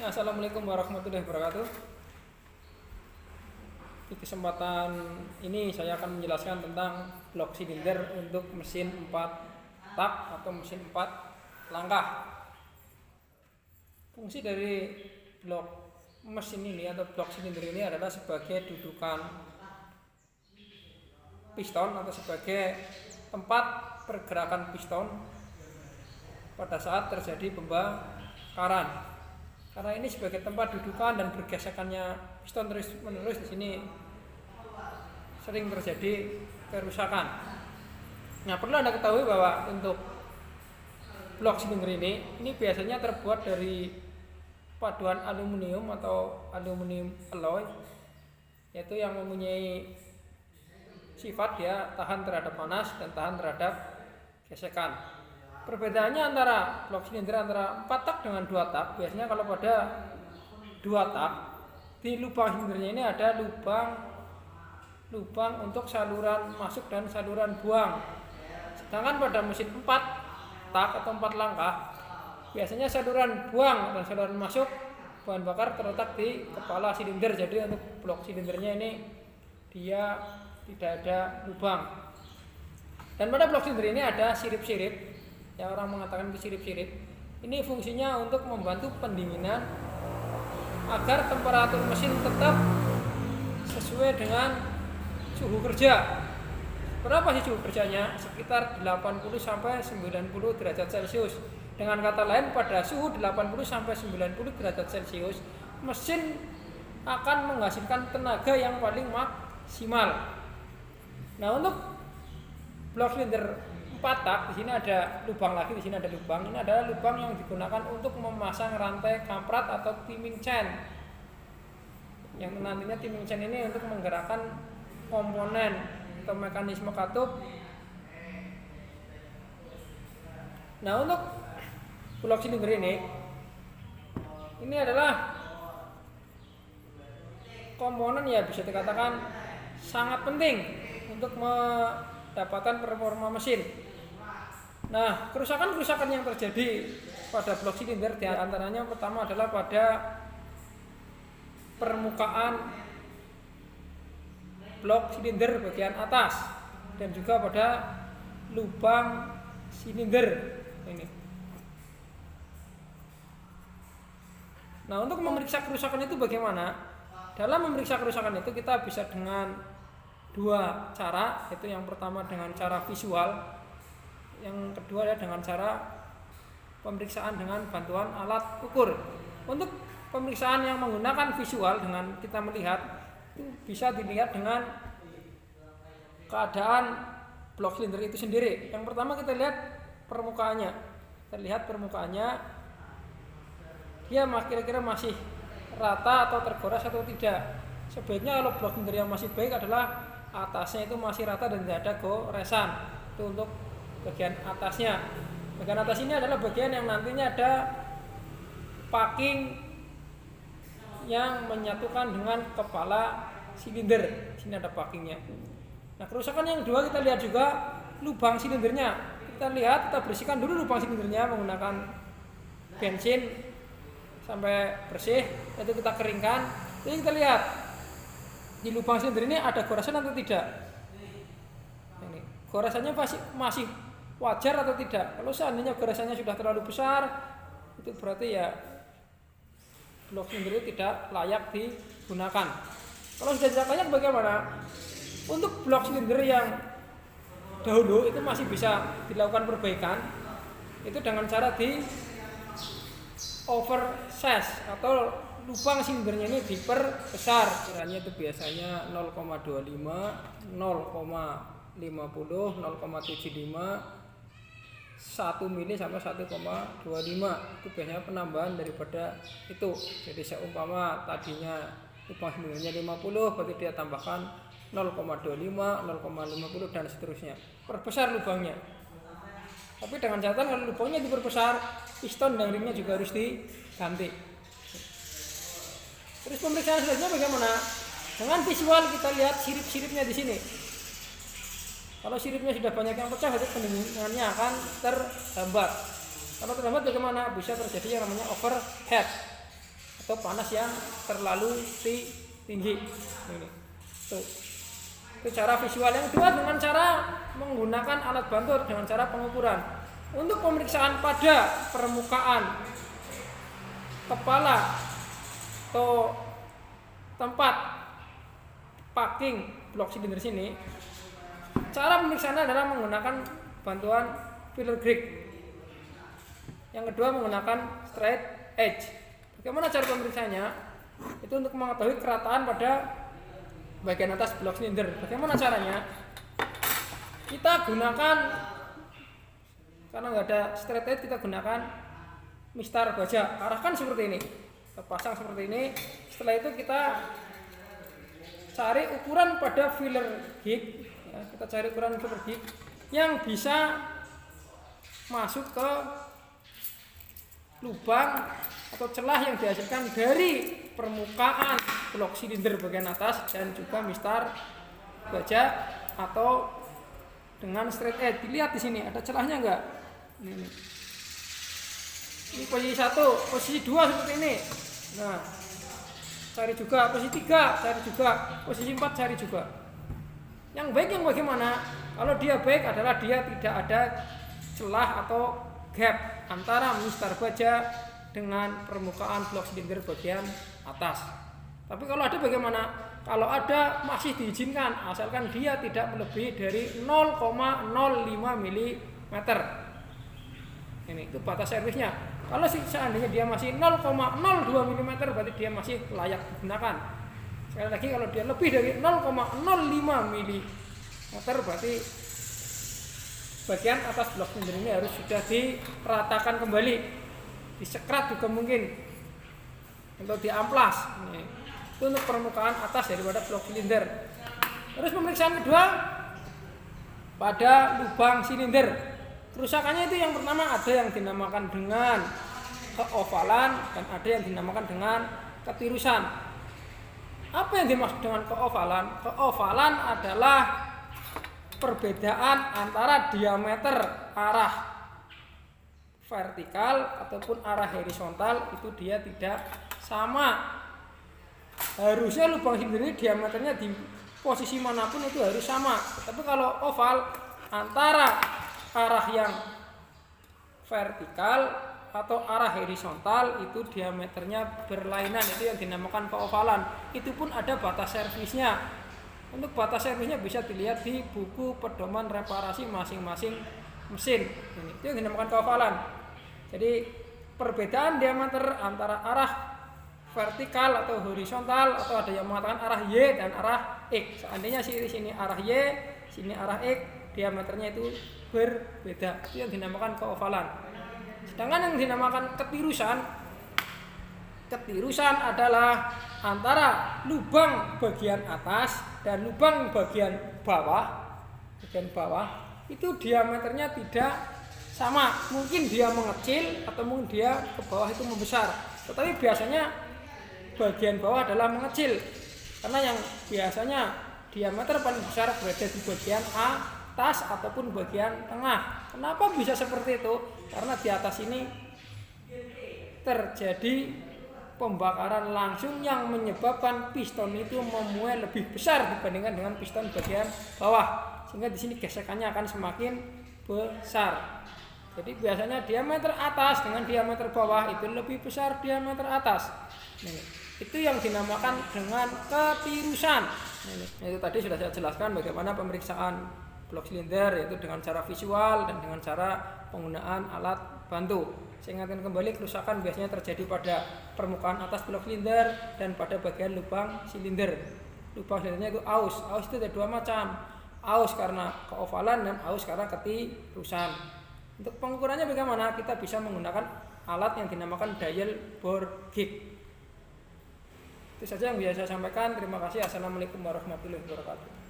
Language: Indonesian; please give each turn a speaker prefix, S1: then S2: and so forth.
S1: Assalamualaikum warahmatullahi wabarakatuh. Di kesempatan ini saya akan menjelaskan tentang blok silinder untuk mesin 4 tak atau mesin 4 langkah. Fungsi dari blok mesin ini atau blok silinder ini adalah sebagai dudukan piston atau sebagai tempat pergerakan piston pada saat terjadi pembakaran. Karena ini sebagai tempat dudukan dan bergesekannya piston terus menerus, di sini sering terjadi kerusakan. Nah, perlu Anda ketahui bahwa untuk blok silinder ini biasanya terbuat dari paduan aluminium atau aluminium alloy, yaitu yang mempunyai sifat dia tahan terhadap panas dan tahan terhadap gesekan. Perbedaannya antara blok silinder antara 4 tak dengan 2 tak, biasanya kalau pada 2 tak di lubang silindernya ini ada lubang untuk saluran masuk dan saluran buang. Sedangkan pada mesin 4 tak atau 4 langkah, biasanya saluran buang dan saluran masuk bahan bakar terletak di kepala silinder. Jadi untuk blok silindernya ini dia tidak ada lubang. Dan pada blok silinder ini ada sirip-sirip, yang orang mengatakan itu sirip-sirip. Ini fungsinya untuk membantu pendinginan agar temperatur mesin tetap sesuai dengan suhu kerja. Berapa sih suhu kerjanya? Sekitar 80 sampai 90 derajat Celcius. Dengan kata lain, pada suhu 80 sampai 90 derajat Celcius, mesin akan menghasilkan tenaga yang paling maksimal. Nah, untuk blok silinder 4 tak, di sini ada lubang lagi, di sini ada lubang. Ini adalah lubang yang digunakan untuk memasang rantai kamprat atau timing chain. Yang nantinya timing chain ini untuk menggerakkan komponen atau mekanisme katup. Nah, untuk blok silinder ini adalah komponen ya bisa dikatakan sangat penting untuk mendapatkan performa mesin. Nah, kerusakan-kerusakan yang terjadi pada blok silinder di antaranya pertama adalah pada permukaan blok silinder bagian atas dan juga pada lubang silinder ini. Nah, untuk memeriksa kerusakan itu bagaimana? Dalam memeriksa kerusakan itu kita bisa dengan dua cara, yaitu yang pertama dengan cara visual, yang kedua adalah dengan cara pemeriksaan dengan bantuan alat ukur. Untuk pemeriksaan yang menggunakan visual, dengan kita melihat, itu bisa dilihat dengan keadaan blok silinder itu sendiri. Yang pertama kita lihat permukaannya. Terlihat permukaannya, dia kira-kira masih rata atau tergores atau tidak. Sebaiknya kalau blok silinder yang masih baik adalah atasnya itu masih rata dan tidak ada goresan. Itu untuk bagian atasnya. Bagian atas ini adalah bagian yang nantinya ada packing yang menyatukan dengan kepala silinder. Di sini ada packingnya. Nah, kerusakan yang kedua kita lihat juga lubang silindernya. Kita lihat, kita bersihkan dulu lubang silindernya menggunakan bensin sampai bersih. Itu kita keringkan. Jadi kita lihat di lubang silinder ini ada goresan atau tidak. Ini goresannya masih wajar atau tidak. Kalau seandainya goresannya sudah terlalu besar, itu berarti ya blok silinder itu tidak layak digunakan. Kalau sudah tidak layak bagaimana? Untuk blok silinder yang dahulu itu masih bisa dilakukan perbaikan, itu dengan cara di oversize atau lubang silindernya ini diperbesar. Ukurannya itu biasanya 0,25, 0,50, 0,75, 1 mili sampai 1,25. Itu biasanya penambahan daripada itu. Jadi seumpama tadinya lubang silindernya 50, berarti dia tambahkan 0,25, 0,50 dan seterusnya. Perbesar lubangnya. Tapi dengan catatan kalau lubangnya diperbesar, piston dan ringnya juga harus diganti. Terus pemeriksaan selanjutnya bagaimana? Dengan visual kita lihat sirip-siripnya di sini. Kalau siripnya sudah banyak yang pecah, berarti pendinginannya akan terhambat. Kalau terhambat bagaimana? Bisa terjadi yang namanya overheat. atau panas yang terlalu tinggi. Ini. Tuh. Itu cara visual. Yang kedua dengan cara menggunakan alat bantu dengan cara pengukuran. Untuk pemeriksaan pada permukaan kepala atau tempat packing blok silinder sini, cara pemeriksaannya adalah menggunakan bantuan filler grid. Yang kedua menggunakan straight edge. Bagaimana cara pemeriksaannya? Itu untuk mengetahui kerataan pada bagian atas blok silinder. Bagaimana caranya? Kita gunakan, karena nggak ada straight edge, kita gunakan mistar baja. Arahkan seperti ini, kita pasang seperti ini. Setelah itu kita cari ukuran pada filler gig, ya, kita cari ukuran filler gig yang bisa masuk ke lubang atau celah yang dihasilkan dari permukaan blok silinder bagian atas dan juga mistar baja atau dengan straight edge. Dilihat di sini ada celahnya enggak? Ini posisi 1, posisi 2 seperti ini. Nah, cari juga posisi 3, cari juga posisi 4, cari juga. Yang baik yang bagaimana? Kalau dia baik adalah dia tidak ada celah atau gap antara mistar baja dengan permukaan blok silinder bagian atas. Tapi kalau ada bagaimana? Kalau ada masih diizinkan asalkan dia tidak melebihi dari 0,05 mm. Ini itu batas servisnya. Kalau seandainya dia masih 0,02 mm berarti dia masih layak digunakan. Sekali lagi kalau dia lebih dari 0,05 mm berarti bagian atas blok silinder ini harus sudah diratakan kembali, disekrat juga mungkin, atau diamplas. Ini itu untuk permukaan atas daripada blok silinder. Terus pemeriksaan kedua pada lubang silinder. Kerusakannya itu yang pertama ada yang dinamakan dengan keovalan dan ada yang dinamakan dengan ketirusan. Apa yang dimaksud dengan keovalan? Keovalan adalah perbedaan antara diameter arah vertikal ataupun arah horizontal itu dia tidak sama. Harusnya lubang silinder ini diameternya di posisi manapun itu harus sama. Tapi kalau oval antara arah yang vertikal atau arah horizontal itu diameternya berlainan, itu yang dinamakan keovalan. Itu pun ada batas servisnya. Untuk batas servisnya bisa dilihat di buku pedoman reparasi masing-masing mesin. Ini itu yang dinamakan keovalan. Jadi perbedaan diameter antara arah vertikal atau horizontal, atau ada yang mengatakan arah Y dan arah X. Seandainya sini arah Y, sini arah X, diameternya itu berbeda. Itu yang dinamakan keovalan. Sedangkan yang dinamakan ketirusan adalah antara lubang bagian atas dan lubang bagian bawah itu diameternya tidak sama. Mungkin dia mengecil atau mungkin dia ke bawah itu membesar. Tetapi biasanya bagian bawah adalah mengecil, karena yang biasanya diameter paling besar berada di bagian atas ataupun bagian tengah. Kenapa bisa seperti itu? Karena di atas ini terjadi pembakaran langsung yang menyebabkan piston itu memuai lebih besar dibandingkan dengan piston bagian bawah, sehingga di sini gesekannya akan semakin besar. Jadi biasanya diameter atas dengan diameter bawah itu lebih besar diameter atas. Itu yang dinamakan dengan ketirusan. Itu tadi sudah saya jelaskan bagaimana pemeriksaan blok silinder, yaitu dengan cara visual dan dengan cara penggunaan alat bantu. Saya ingatkan kembali, kerusakan biasanya terjadi pada permukaan atas blok silinder dan pada bagian lubang silinder. Lubang silindernya itu aus. Aus itu ada dua macam. Aus karena keovalan dan aus karena ketirusan. Untuk pengukurannya bagaimana? Kita bisa menggunakan alat yang dinamakan dial bore gauge. Itu saja yang bisa saya sampaikan. Terima kasih. Assalamualaikum warahmatullahi wabarakatuh.